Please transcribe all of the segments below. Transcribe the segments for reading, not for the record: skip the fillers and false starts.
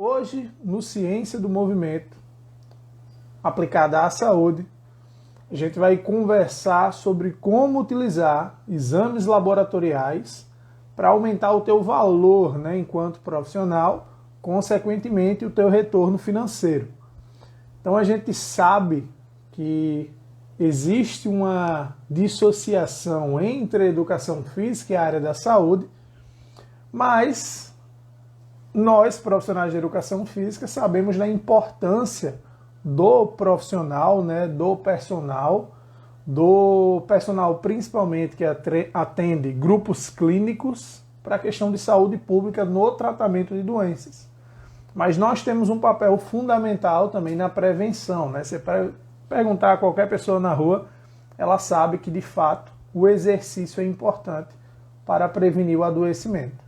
Hoje, no Ciência do Movimento, aplicada à saúde, a gente vai conversar sobre como utilizar exames laboratoriais para aumentar o teu valor, enquanto profissional, consequentemente o teu retorno financeiro. Então a gente sabe que existe uma dissociação entre a educação física e a área da saúde, mas nós, profissionais de educação física, sabemos da importância do profissional, do personal principalmente que atende grupos clínicos para a questão de saúde pública no tratamento de doenças. Mas nós temos um papel fundamental também na prevenção. Você perguntar a qualquer pessoa na rua, ela sabe que de fato o exercício é importante para prevenir o adoecimento.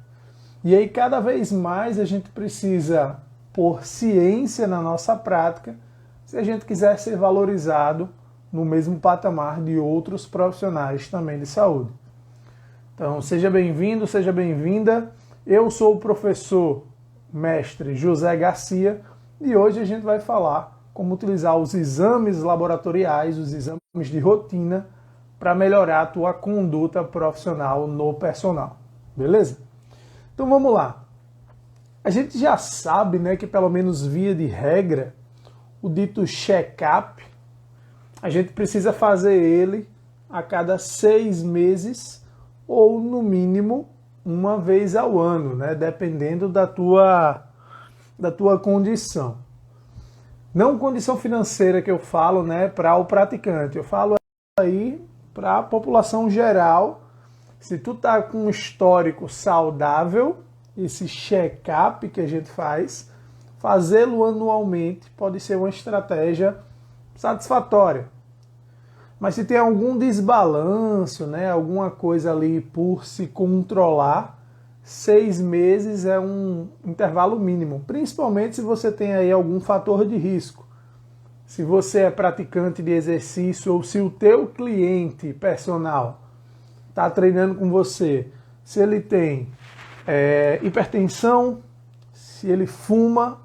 E aí cada vez mais a gente precisa pôr ciência na nossa prática se a gente quiser ser valorizado no mesmo patamar de outros profissionais também de saúde. Então, seja bem-vindo, seja bem-vinda. Eu sou o professor mestre José Garcia e hoje a gente vai falar como utilizar os exames laboratoriais, os exames de rotina, para melhorar a tua conduta profissional no personal. Beleza? Então vamos lá. A gente já sabe, que pelo menos via de regra, o dito check-up, a gente precisa fazer ele a cada 6 meses ou, no mínimo, uma vez ao ano, dependendo da tua condição. Não condição financeira que eu falo para o praticante, eu falo aí para a população geral. Se tu tá com um histórico saudável, esse check-up que a gente faz, fazê-lo anualmente pode ser uma estratégia satisfatória. Mas se tem algum desbalanço, alguma coisa ali por se controlar, 6 meses é um intervalo mínimo, principalmente se você tem aí algum fator de risco. Se você é praticante de exercício ou se o teu cliente personal está treinando com você, se ele tem hipertensão, se ele fuma,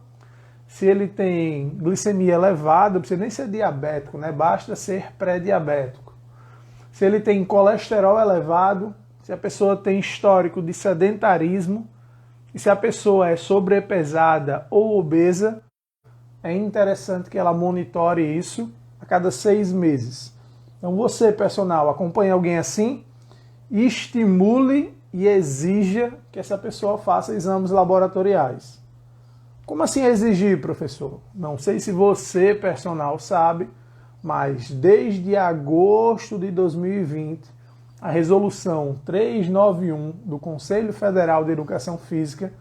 se ele tem glicemia elevada, não precisa nem ser diabético, basta ser pré-diabético. Se ele tem colesterol elevado, se a pessoa tem histórico de sedentarismo, e se a pessoa é sobrepesada ou obesa, é interessante que ela monitore isso a cada 6 meses. Então você, personal, acompanha alguém assim, estimule e exija que essa pessoa faça exames laboratoriais. Como assim exigir, professor? Não sei se você, personal, sabe, mas desde agosto de 2020, a resolução 391 do Conselho Federal de Educação Física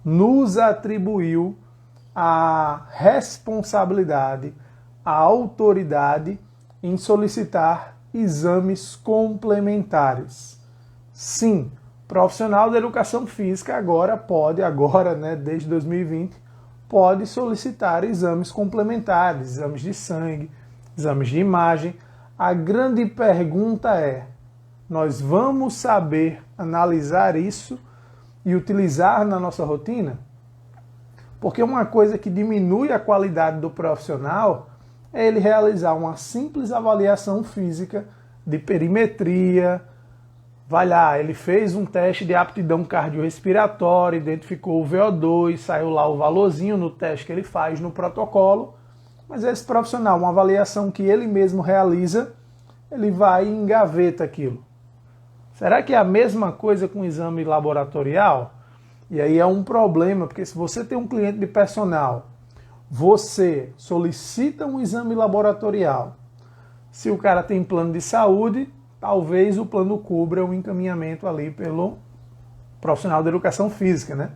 nos atribuiu a responsabilidade, a autoridade em solicitar exames complementares. Sim, profissional da educação física desde 2020, pode solicitar exames complementares, exames de sangue, exames de imagem. A grande pergunta é, nós vamos saber analisar isso e utilizar na nossa rotina? Porque uma coisa que diminui a qualidade do profissional é ele realizar uma simples avaliação física de perimetria. Vai lá, ele fez um teste de aptidão cardiorrespiratória, identificou o VO2, saiu lá o valorzinho no teste que ele faz no protocolo, mas esse profissional, uma avaliação que ele mesmo realiza, ele vai e engaveta aquilo. Será que é a mesma coisa com o exame laboratorial? E aí é um problema, porque se você tem um cliente de personal, você solicita um exame laboratorial. Se o cara tem plano de saúde, talvez o plano cubra o encaminhamento ali pelo profissional da educação física,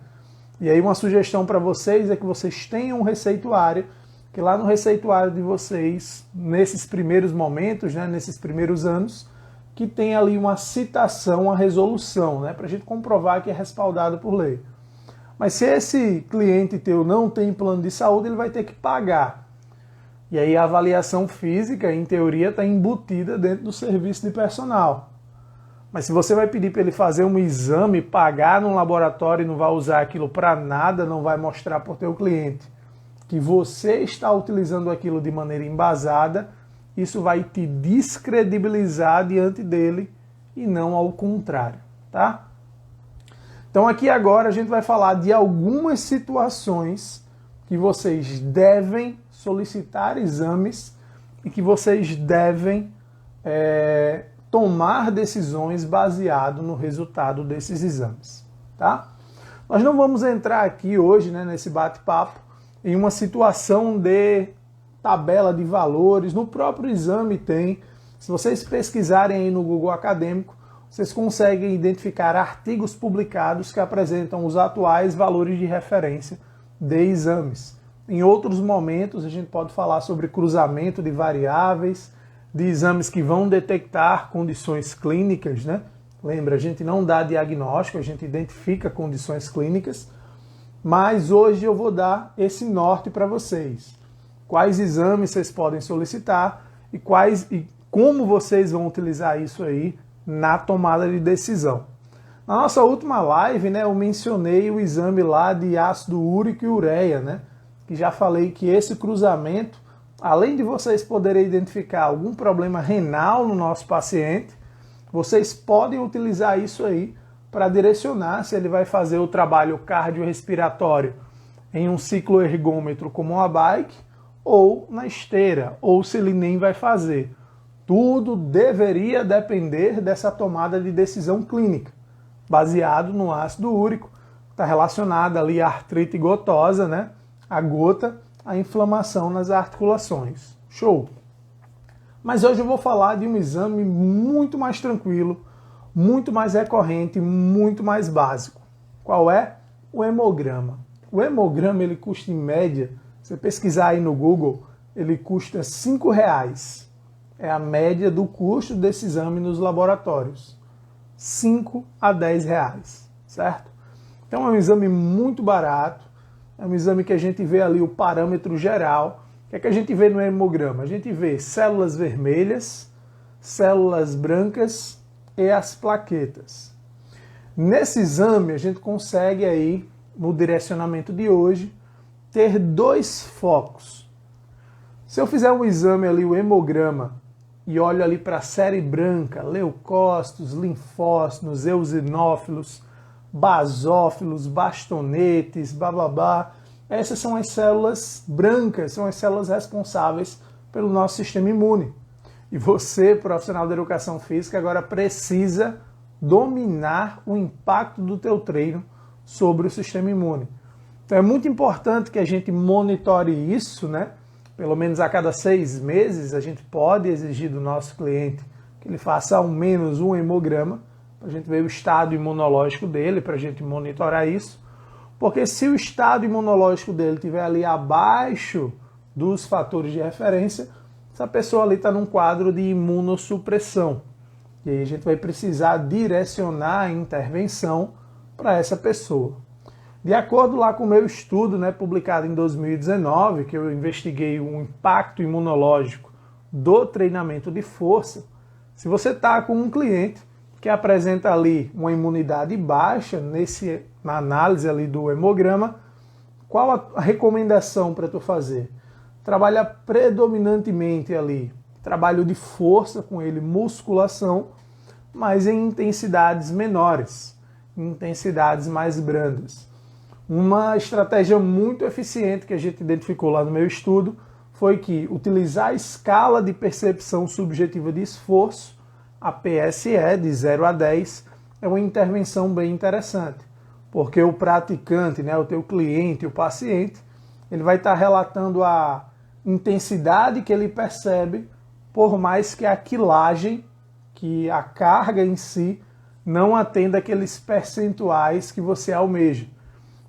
E aí uma sugestão para vocês é que vocês tenham um receituário, que lá no receituário de vocês, nesses primeiros momentos, nesses primeiros anos, que tem ali uma citação, uma resolução, para a gente comprovar que é respaldado por lei. Mas se esse cliente teu não tem plano de saúde, ele vai ter que pagar. E aí a avaliação física, em teoria, está embutida dentro do serviço de personal. Mas se você vai pedir para ele fazer um exame, pagar num laboratório e não vai usar aquilo para nada, não vai mostrar para o teu cliente que você está utilizando aquilo de maneira embasada, isso vai te descredibilizar diante dele e não ao contrário, tá? Então aqui agora a gente vai falar de algumas situações que vocês devem solicitar exames e que vocês devem tomar decisões baseado no resultado desses exames, tá? Nós não vamos entrar aqui hoje, né, nesse bate-papo em uma situação de tabela de valores. No próprio exame tem. Se vocês pesquisarem aí no Google Acadêmico, vocês conseguem identificar artigos publicados que apresentam os atuais valores de referência de exames. Em outros momentos, a gente pode falar sobre cruzamento de variáveis, de exames que vão detectar condições clínicas, né? Lembra, a gente não dá diagnóstico, a gente identifica condições clínicas, mas hoje eu vou dar esse norte para vocês. Quais exames vocês podem solicitar e como vocês vão utilizar isso aí na tomada de decisão. Na nossa última live, né, eu mencionei o exame lá de ácido úrico e ureia, né? Que já falei que esse cruzamento, além de vocês poderem identificar algum problema renal no nosso paciente, vocês podem utilizar isso aí para direcionar se ele vai fazer o trabalho cardiorrespiratório em um cicloergômetro como uma bike ou na esteira, ou se ele nem vai fazer. Tudo deveria depender dessa tomada de decisão clínica, baseado no ácido úrico, está relacionada ali à artrite gotosa, né? A gota, a inflamação nas articulações. Show! Mas hoje eu vou falar de um exame muito mais tranquilo, muito mais recorrente, muito mais básico. Qual é? O hemograma. O hemograma ele custa em média, se você pesquisar aí no Google, ele custa R$ 5,00. É a média do custo desse exame nos laboratórios. 5 a 10 reais, certo? Então é um exame muito barato, é um exame que a gente vê ali o parâmetro geral. O que é que a gente vê no hemograma? A gente vê células vermelhas, células brancas e as plaquetas. Nesse exame a gente consegue aí, no direcionamento de hoje, ter dois focos. Se eu fizer um exame ali, o hemograma, e olho ali para a série branca, leucócitos, linfócitos, eosinófilos, basófilos, bastonetes, blá blá blá, essas são as células brancas, são as células responsáveis pelo nosso sistema imune. E você, profissional da educação física, agora precisa dominar o impacto do teu treino sobre o sistema imune. Então é muito importante que a gente monitore isso, né? Pelo menos a cada 6 meses a gente pode exigir do nosso cliente que ele faça ao menos um hemograma, para a gente ver o estado imunológico dele, para a gente monitorar isso. Porque se o estado imunológico dele estiver ali abaixo dos fatores de referência, essa pessoa ali está num quadro de imunossupressão. E aí a gente vai precisar direcionar a intervenção para essa pessoa. De acordo lá com o meu estudo, né, publicado em 2019, que eu investiguei o impacto imunológico do treinamento de força, se você está com um cliente que apresenta ali uma imunidade baixa na análise ali do hemograma, qual a recomendação para tu fazer? Trabalha predominantemente ali, trabalho de força com ele, musculação, mas em intensidades menores, em intensidades mais brandas. Uma estratégia muito eficiente que a gente identificou lá no meu estudo foi que utilizar a escala de percepção subjetiva de esforço, a PSE, de 0 a 10, é uma intervenção bem interessante, porque o praticante, né, o teu cliente, o paciente, ele vai estar relatando a intensidade que ele percebe, por mais que a quilagem, que a carga em si, não atenda aqueles percentuais que você almeja.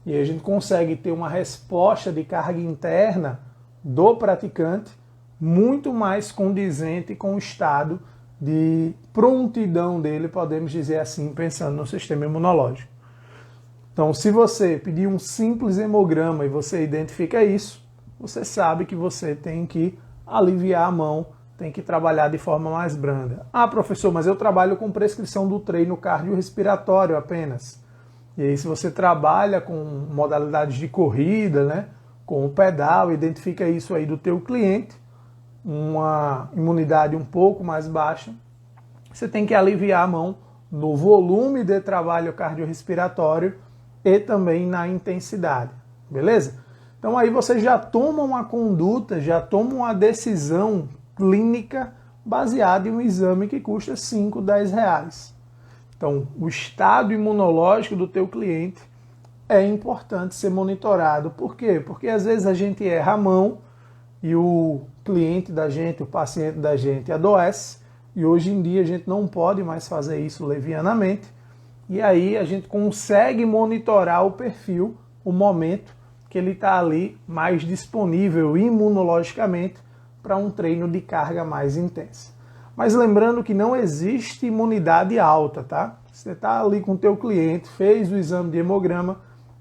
E aí a gente consegue ter uma resposta de carga interna do praticante muito mais condizente com o estado de prontidão dele, podemos dizer assim, pensando no sistema imunológico. Então, se você pedir um simples hemograma e você identifica isso, você sabe que você tem que aliviar a mão tem que trabalhar de forma mais branda. Ah, professor, mas eu trabalho com prescrição do treino cardiorrespiratório apenas. E aí, se você trabalha com modalidades de corrida, né, com o pedal, identifica isso aí do teu cliente, uma imunidade um pouco mais baixa, você tem que aliviar a mão no volume de trabalho cardiorrespiratório e também na intensidade, beleza? Então aí você já toma uma conduta, já toma uma decisão clínica baseada em um exame que custa 5, 10 reais. Então, o estado imunológico do teu cliente é importante ser monitorado. Por quê? Porque às vezes a gente erra a mão e o cliente da gente, o paciente da gente adoece, e hoje em dia a gente não pode mais fazer isso levianamente, e aí a gente consegue monitorar o perfil, o momento que ele está ali mais disponível imunologicamente para um treino de carga mais intensa. Mas lembrando que não existe imunidade alta, tá? Você está ali com o teu cliente, fez o exame de hemograma,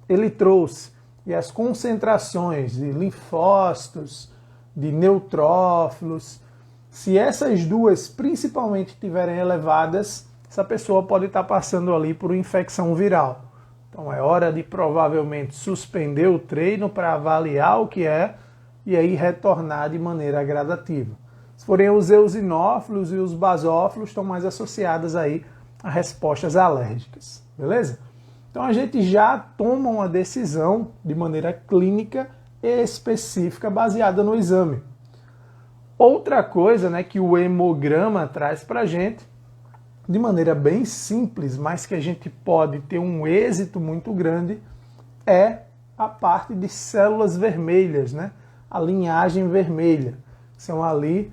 ele trouxe, e as concentrações de linfócitos, de neutrófilos, se essas duas principalmente estiverem elevadas, essa pessoa pode estar passando ali por uma infecção viral. Então é hora de provavelmente suspender o treino para avaliar o que é e aí retornar de maneira gradativa. Se forem os eosinófilos e os basófilos, estão mais associadas aí a respostas alérgicas, beleza? Então a gente já toma uma decisão de maneira clínica e específica baseada no exame. Outra coisa, né, que o hemograma traz para a gente, de maneira bem simples, mas que a gente pode ter um êxito muito grande, é a parte de células vermelhas, né? A linhagem vermelha. São ali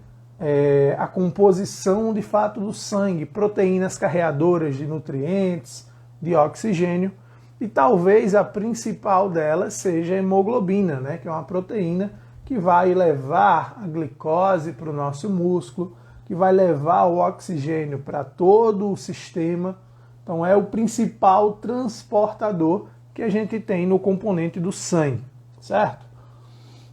a composição de fato do sangue, proteínas carreadoras de nutrientes, de oxigênio, e talvez a principal delas seja a hemoglobina, né? Que é uma proteína que vai levar a glicose para o nosso músculo, que vai levar o oxigênio para todo o sistema. Então é o principal transportador que a gente tem no componente do sangue, certo?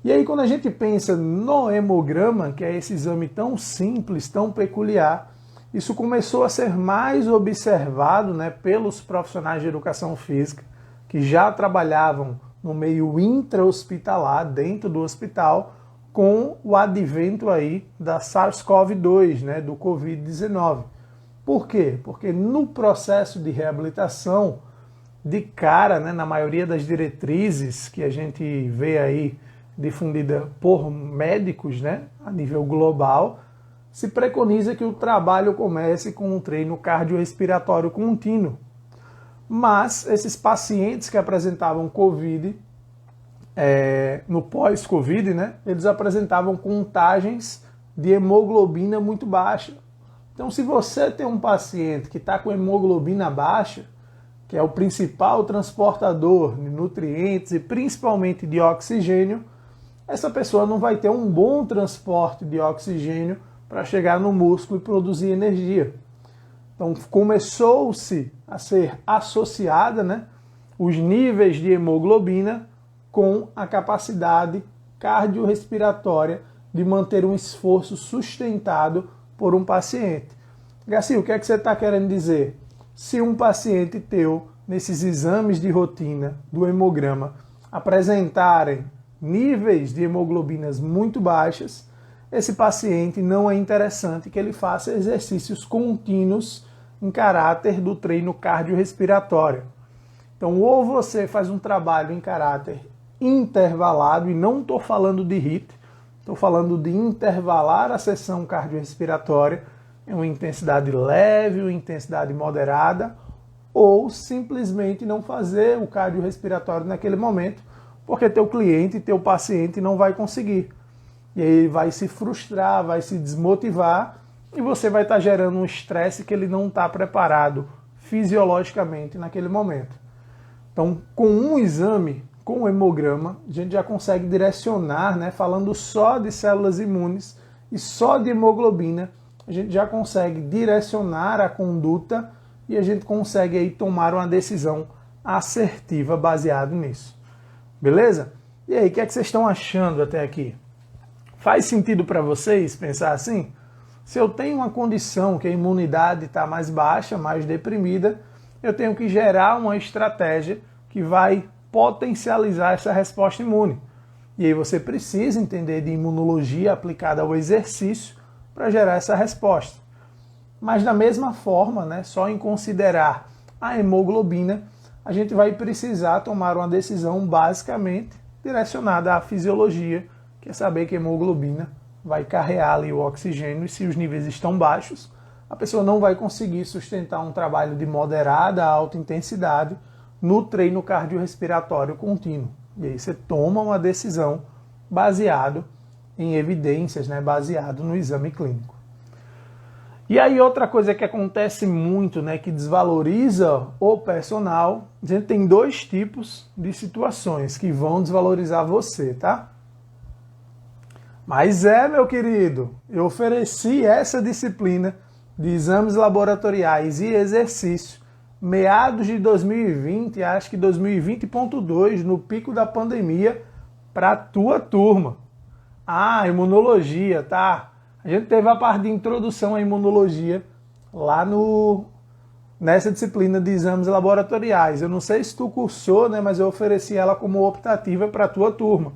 E aí quando a gente pensa no hemograma, que é esse exame tão simples, tão peculiar, isso começou a ser mais observado, né, pelos profissionais de educação física, que já trabalhavam no meio intra-hospitalar, dentro do hospital, com o advento aí da SARS-CoV-2, né, do Covid-19. Por quê? Porque no processo de reabilitação, de cara, né, na maioria das diretrizes que a gente vê aí difundida por médicos, né, a nível global, se preconiza que o trabalho comece com um treino cardiorrespiratório contínuo. Mas esses pacientes que apresentavam Covid, no pós-Covid, né, eles apresentavam contagens de hemoglobina muito baixa. Então, se você tem um paciente que está com hemoglobina baixa, que é o principal transportador de nutrientes e principalmente de oxigênio, essa pessoa não vai ter um bom transporte de oxigênio para chegar no músculo e produzir energia. Então começou-se a ser associada, né, os níveis de hemoglobina com a capacidade cardiorrespiratória de manter um esforço sustentado por um paciente. Garcia, o que é que você está querendo dizer? Se um paciente teu, nesses exames de rotina do hemograma, apresentarem níveis de hemoglobinas muito baixas, esse paciente não é interessante que ele faça exercícios contínuos em caráter do treino cardiorrespiratório. Então, ou você faz um trabalho em caráter intervalado, e não estou falando de HIIT, estou falando de intervalar a sessão cardiorrespiratória em uma intensidade leve, uma intensidade moderada, ou simplesmente não fazer o cardiorrespiratório naquele momento, porque teu cliente, teu paciente não vai conseguir. E aí ele vai se frustrar, vai se desmotivar, e você vai estar gerando um estresse que ele não está preparado fisiologicamente naquele momento. Então, com um exame, com o hemograma, a gente já consegue direcionar, né, falando só de células imunes e só de hemoglobina, a gente já consegue direcionar a conduta e a gente consegue aí tomar uma decisão assertiva baseado nisso. Beleza? E aí, o que é que vocês estão achando até aqui? Faz sentido para vocês pensar assim? Se eu tenho uma condição que a imunidade está mais baixa, mais deprimida, eu tenho que gerar uma estratégia que vai potencializar essa resposta imune. E aí você precisa entender de imunologia aplicada ao exercício para gerar essa resposta. Mas da mesma forma, né, só em considerar a hemoglobina, a gente vai precisar tomar uma decisão basicamente direcionada à fisiologia, que é saber que a hemoglobina vai carregar ali o oxigênio e se os níveis estão baixos, a pessoa não vai conseguir sustentar um trabalho de moderada a alta intensidade no treino cardiorrespiratório contínuo. E aí você toma uma decisão baseado em evidências, né, baseado no exame clínico. E aí outra coisa que acontece muito, né, que desvaloriza o personal, a gente tem dois tipos de situações que vão desvalorizar você, tá? Mas meu querido, eu ofereci essa disciplina de exames laboratoriais e exercício meados de 2020, acho que 2020.2, no pico da pandemia, para a tua turma. Imunologia, tá? A gente teve a parte de introdução à imunologia lá nessa disciplina de exames laboratoriais. Eu não sei se tu cursou, né, mas eu ofereci ela como optativa para a tua turma.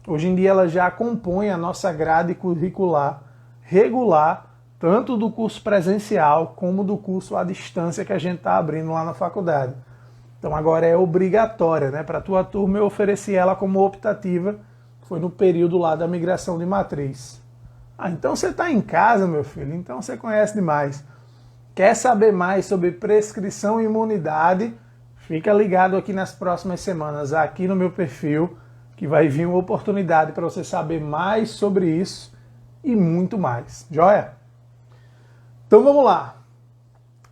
Hoje em dia ela já compõe a nossa grade curricular regular, tanto do curso presencial como do curso à distância que a gente está abrindo lá na faculdade. Então agora é obrigatória, né? Para a tua turma eu ofereci ela como optativa, foi no período lá da migração de matriz. Então você está em casa, meu filho, então você conhece demais. Quer saber mais sobre prescrição e imunidade? Fica ligado aqui nas próximas semanas, aqui no meu perfil, que vai vir uma oportunidade para você saber mais sobre isso e muito mais. Joia? Então vamos lá.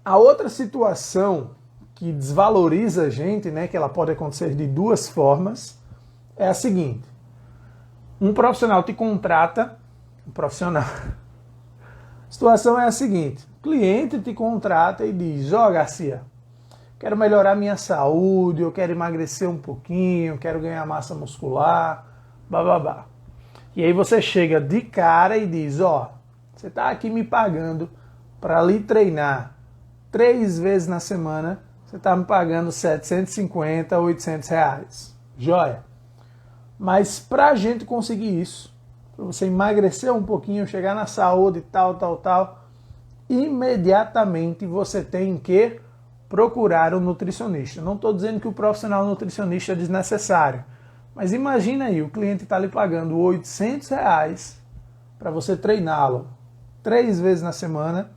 A outra situação que desvaloriza a gente, né, que ela pode acontecer de duas formas, é a seguinte. Um profissional te contrata, A situação é a seguinte, o cliente te contrata e diz, Garcia, quero melhorar minha saúde, eu quero emagrecer um pouquinho, quero ganhar massa muscular, bababá. E aí você chega de cara e diz, você está aqui me pagando para lhe treinar 3 vezes na semana, você está me pagando 750, 800 reais. Joia. Mas para a gente conseguir isso, para você emagrecer um pouquinho, chegar na saúde, tal, imediatamente você tem que procurar um nutricionista. Não estou dizendo que o profissional nutricionista é desnecessário, mas imagina aí, o cliente está lhe pagando 800 reais para você treiná-lo 3 vezes na semana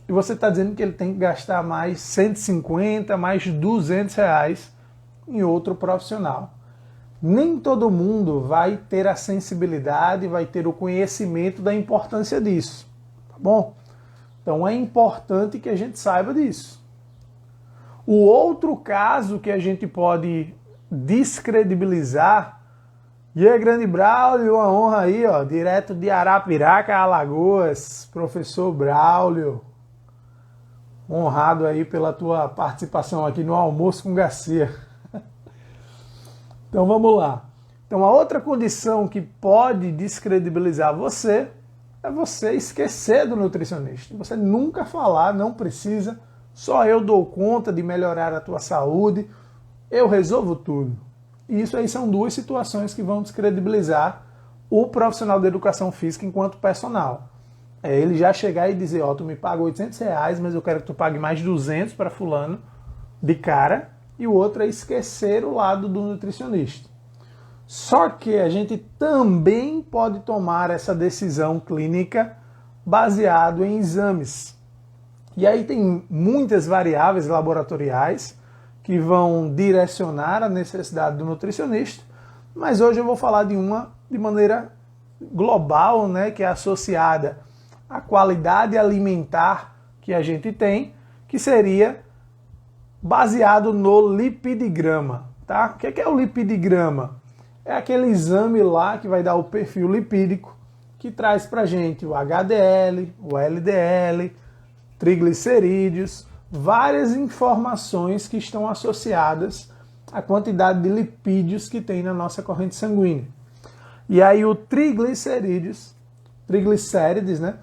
e você está dizendo que ele tem que gastar mais 150, mais 200 reais em outro profissional. Nem todo mundo vai ter a sensibilidade, vai ter o conhecimento da importância disso, tá bom? Então é importante que a gente saiba disso. O outro caso que a gente pode descredibilizar, e aí, grande Braulio, uma honra aí, direto de Arapiraca, Alagoas, professor Braulio, honrado aí pela tua participação aqui no Almoço com Garcia. Então vamos lá. Então a outra condição que pode descredibilizar você é você esquecer do nutricionista. Você nunca falar, não precisa, só eu dou conta de melhorar a tua saúde, eu resolvo tudo. E isso aí são duas situações que vão descredibilizar o profissional de educação física enquanto personal. É ele já chegar e dizer, tu me paga 800 reais, mas eu quero que tu pague mais 200 para fulano de cara. E o outro é esquecer o lado do nutricionista. Só que a gente também pode tomar essa decisão clínica baseado em exames. E aí tem muitas variáveis laboratoriais que vão direcionar a necessidade do nutricionista, mas hoje eu vou falar de uma de maneira global, né, que é associada à qualidade alimentar que a gente tem, que seria baseado no lipidigrama, tá? O que é o lipidigrama? É aquele exame lá que vai dar o perfil lipídico, que traz pra gente o HDL, o LDL, triglicerídeos, várias informações que estão associadas à quantidade de lipídios que tem na nossa corrente sanguínea. E aí o triglicérides, né?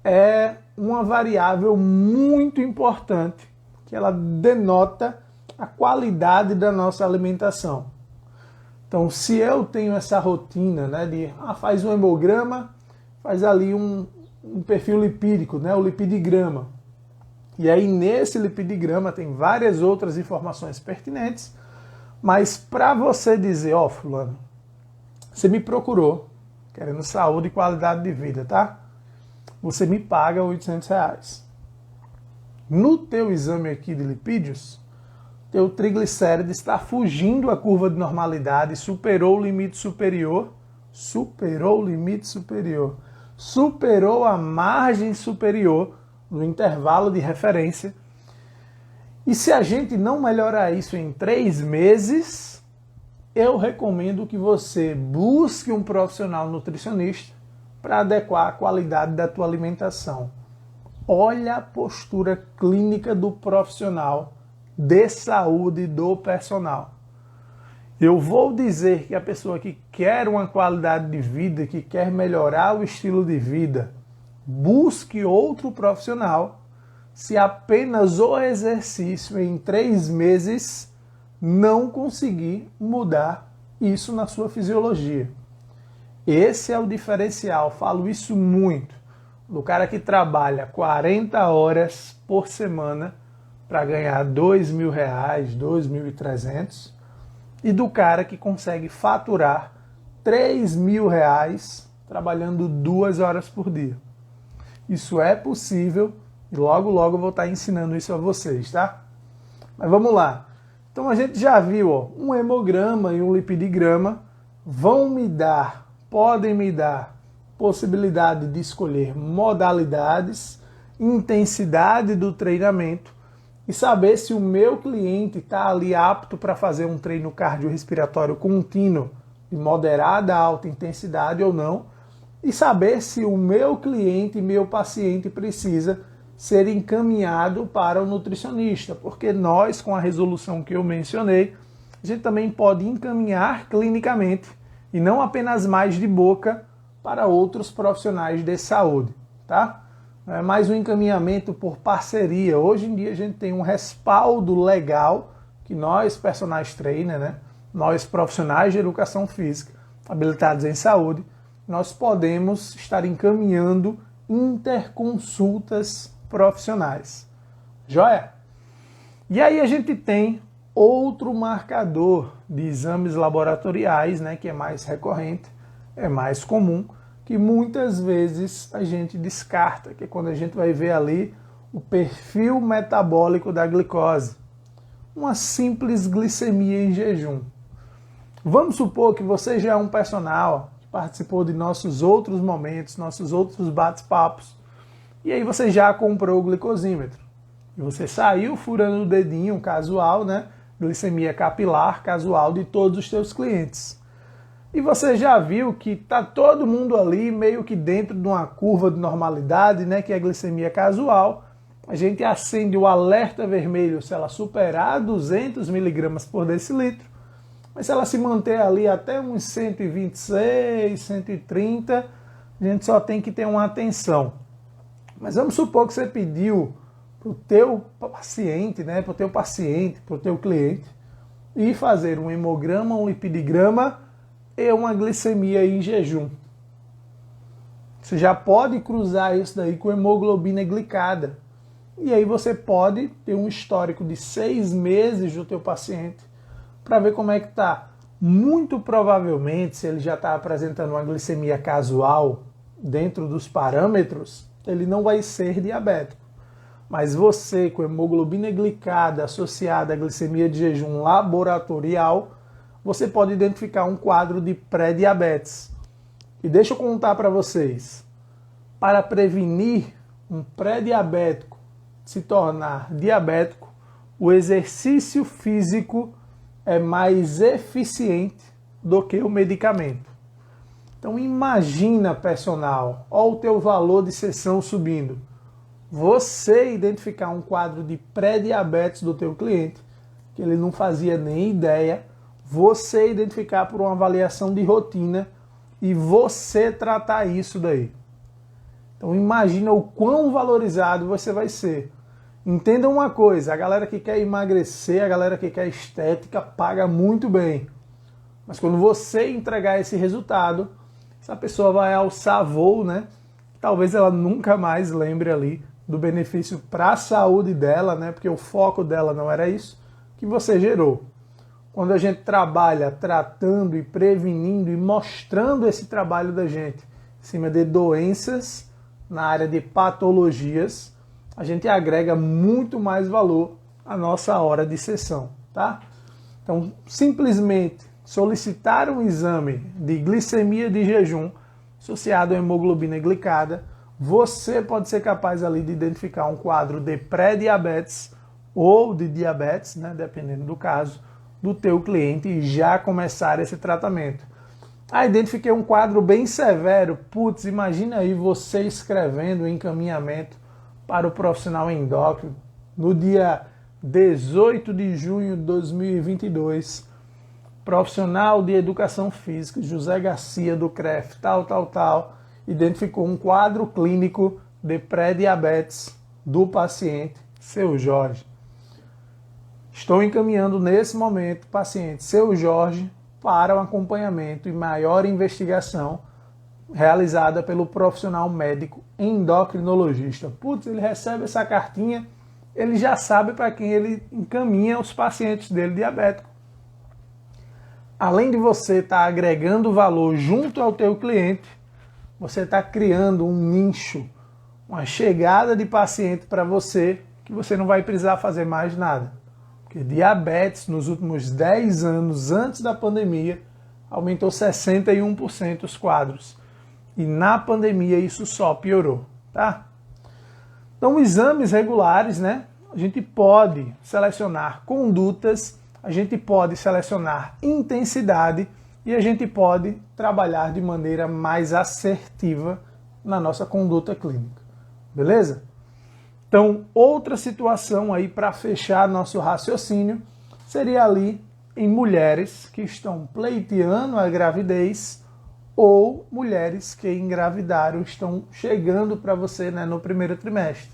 é uma variável muito importante, que ela denota a qualidade da nossa alimentação. Então, se eu tenho essa rotina, né, de faz um hemograma, faz ali um perfil lipídico, né, o lipidigrama. E aí, nesse lipidigrama, tem várias outras informações pertinentes, mas para você dizer, fulano, você me procurou, querendo saúde e qualidade de vida, tá? Você me paga R$800. No teu exame aqui de lipídios, teu triglicéride está fugindo a curva de normalidade, superou o limite superior, superou a margem superior no intervalo de referência. E se a gente não melhorar isso em 3 meses, eu recomendo que você busque um profissional nutricionista para adequar a qualidade da tua alimentação. Olha a postura clínica do profissional de saúde do personal. Eu vou dizer que a pessoa que quer uma qualidade de vida, que quer melhorar o estilo de vida, busque outro profissional se apenas o exercício em 3 meses não conseguir mudar isso na sua fisiologia. Esse é o diferencial, falo isso muito, do cara que trabalha 40 horas por semana para ganhar R$2.000, R$2.300, e do cara que consegue faturar R$3.000 trabalhando 2 horas por dia. Isso é possível e logo logo eu vou estar ensinando isso a vocês, tá? Mas vamos lá. Então a gente já viu, um hemograma e um lipidigrama podem me dar possibilidade de escolher modalidades, intensidade do treinamento e saber se o meu cliente está ali apto para fazer um treino cardiorrespiratório contínuo de moderada a alta intensidade ou não, e saber se o meu cliente, meu paciente precisa ser encaminhado para o nutricionista, porque nós, com a resolução que eu mencionei, a gente também pode encaminhar clinicamente e não apenas mais de boca para outros profissionais de saúde, tá? É mais um encaminhamento por parceria. Hoje em dia a gente tem um respaldo legal que nós, personal trainer, né, nós profissionais de educação física, habilitados em saúde, nós podemos estar encaminhando interconsultas profissionais. Joia? E aí a gente tem outro marcador de exames laboratoriais, né, que é mais recorrente, é mais comum, que muitas vezes a gente descarta, que é quando a gente vai ver ali o perfil metabólico da glicose. Uma simples glicemia em jejum. Vamos supor que você já é um personal que participou de nossos outros momentos, nossos outros bate-papos, e aí você já comprou o glicosímetro. E você saiu furando o dedinho casual, né? Glicemia capilar casual de todos os seus clientes. E você já viu que está todo mundo ali meio que dentro de uma curva de normalidade, né, que é a glicemia casual. A gente acende o alerta vermelho se ela superar 200 mg por decilitro. Mas se ela se manter ali até uns 126, 130, a gente só tem que ter uma atenção. Mas vamos supor que você pediu para o teu paciente, né, para o teu cliente, ir fazer um hemograma, um lipidigrama e uma glicemia em jejum. Você já pode cruzar isso daí com hemoglobina glicada. E aí você pode ter um histórico de 6 meses do teu paciente para ver como é que está. Muito provavelmente, se ele já está apresentando uma glicemia casual dentro dos parâmetros, ele não vai ser diabético. Mas você, com hemoglobina glicada associada à glicemia de jejum laboratorial, você pode identificar um quadro de pré-diabetes. E deixa eu contar para vocês, para prevenir um pré-diabético se tornar diabético, o exercício físico é mais eficiente do que o medicamento. Então imagina, personal, olha o teu valor de sessão subindo. Você identificar um quadro de pré-diabetes do teu cliente, que ele não fazia nem ideia, você identificar por uma avaliação de rotina e você tratar isso daí. Então imagina o quão valorizado você vai ser. Entenda uma coisa, a galera que quer emagrecer, a galera que quer estética, paga muito bem. Mas quando você entregar esse resultado, essa pessoa vai alçar voo, né? Talvez ela nunca mais lembre ali do benefício para a saúde dela, né? Porque o foco dela não era isso que você gerou. Quando a gente trabalha tratando e prevenindo e mostrando esse trabalho da gente em cima de doenças, na área de patologias, a gente agrega muito mais valor à nossa hora de sessão, tá? Então, simplesmente solicitar um exame de glicemia de jejum associado à hemoglobina glicada, você pode ser capaz ali de identificar um quadro de pré-diabetes ou de diabetes, né, dependendo do caso, do teu cliente e já começar esse tratamento. Identifiquei um quadro bem severo. Putz, imagina aí você escrevendo o encaminhamento para o profissional endócrino no dia 18 de junho de 2022. Profissional de educação física, José Garcia do CREF, tal, identificou um quadro clínico de pré-diabetes do paciente, seu Jorge. Estou encaminhando nesse momento o paciente, seu Jorge, para o acompanhamento e maior investigação realizada pelo profissional médico endocrinologista. Putz, ele recebe essa cartinha, ele já sabe para quem ele encaminha os pacientes dele diabéticos. Além de você estar agregando valor junto ao teu cliente, você está criando um nicho, uma chegada de paciente para você, que você não vai precisar fazer mais nada. Porque diabetes, nos últimos 10 anos, antes da pandemia, aumentou 61% os quadros. E na pandemia isso só piorou, tá? Então, exames regulares, né? A gente pode selecionar condutas, a gente pode selecionar intensidade e a gente pode trabalhar de maneira mais assertiva na nossa conduta clínica. Beleza? Então, outra situação aí para fechar nosso raciocínio seria ali em mulheres que estão pleiteando a gravidez ou mulheres que engravidaram estão chegando para você, né, no primeiro trimestre.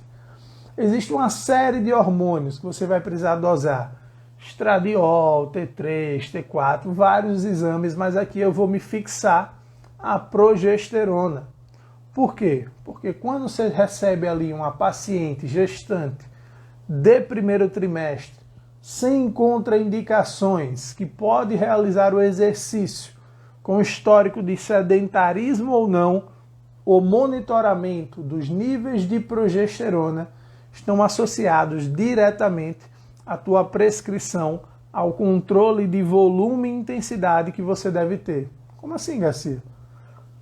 Existe uma série de hormônios que você vai precisar dosar. Estradiol, T3, T4, vários exames, mas aqui eu vou me fixar a progesterona. Por quê? Porque quando você recebe ali uma paciente gestante de primeiro trimestre, sem contraindicações, que pode realizar o exercício com histórico de sedentarismo ou não, o monitoramento dos níveis de progesterona estão associados diretamente à tua prescrição, ao controle de volume e intensidade que você deve ter. Como assim, Garcia?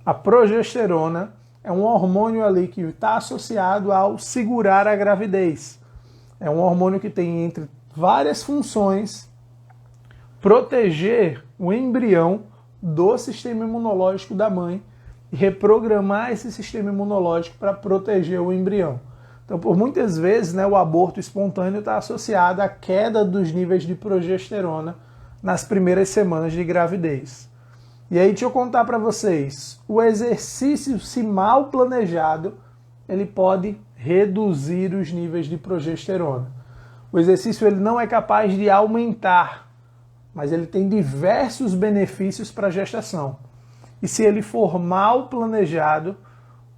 A progesterona é um hormônio ali que está associado ao segurar a gravidez. É um hormônio que tem, entre várias funções, proteger o embrião do sistema imunológico da mãe e reprogramar esse sistema imunológico para proteger o embrião. Então, por muitas vezes, né, o aborto espontâneo está associado à queda dos níveis de progesterona nas primeiras semanas de gravidez. E aí, deixa eu contar para vocês, o exercício, se mal planejado, ele pode reduzir os níveis de progesterona. O exercício ele não é capaz de aumentar, mas ele tem diversos benefícios para a gestação. E se ele for mal planejado,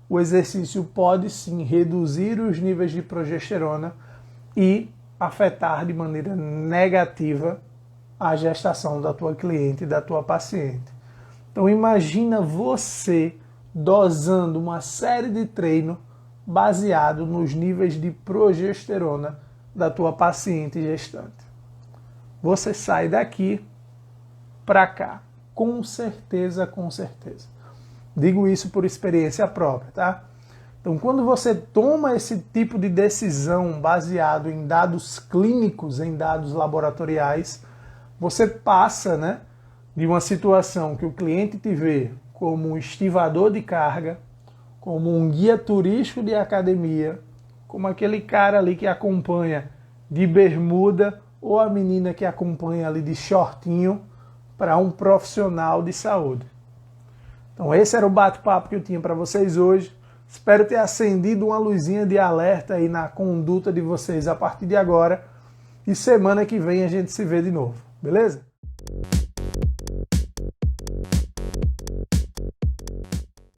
o exercício pode sim reduzir os níveis de progesterona e afetar de maneira negativa a gestação da tua cliente e da tua paciente. Então imagina você dosando uma série de treino baseado nos níveis de progesterona da tua paciente gestante. Você sai daqui para cá, com certeza, com certeza. Digo isso por experiência própria, tá? Então, quando você toma esse tipo de decisão baseado em dados clínicos, em dados laboratoriais, você passa, né, de uma situação que o cliente te vê como um estivador de carga, como um guia turístico de academia, como aquele cara ali que acompanha de bermuda ou a menina que acompanha ali de shortinho, para um profissional de saúde. Então esse era o bate-papo que eu tinha para vocês hoje. Espero ter acendido uma luzinha de alerta aí na conduta de vocês a partir de agora. E semana que vem a gente se vê de novo, beleza?